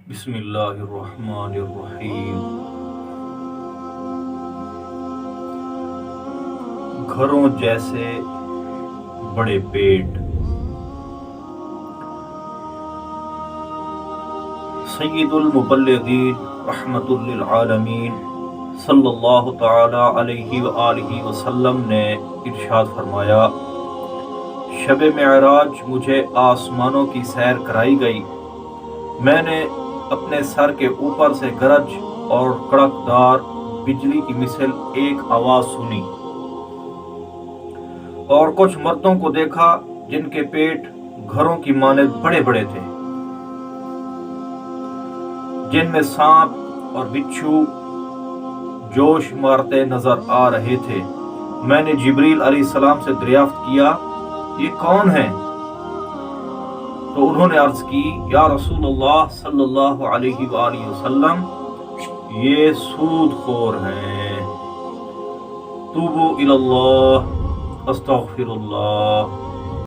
بسم اللہ الرحمن الرحیم۔ گھروں جیسے بڑے پیٹ۔ سید المبلغین رحمت للعالمین صلی اللہ تعالی علیہ وآلہ وسلم نے ارشاد فرمایا، شب معراج مجھے آسمانوں کی سیر کرائی گئی، میں نے اپنے سر کے اوپر سے گرج اور کڑکدار بجلی کی مثل ایک آواز سنی، اور کچھ مردوں کو دیکھا جن کے پیٹ گھروں کی مانند بڑے بڑے تھے، جن میں سانپ اور بچھو جوش مارتے نظر آ رہے تھے۔ میں نے جبریل علیہ السلام سے دریافت کیا، یہ کون ہیں؟ تو انہوں نے عرض کی، یا رسول اللہ صلی اللہ علیہ وآلہ وسلم، یہ سود خور ہیں، توبوا الی اللہ، استغفر اللہ۔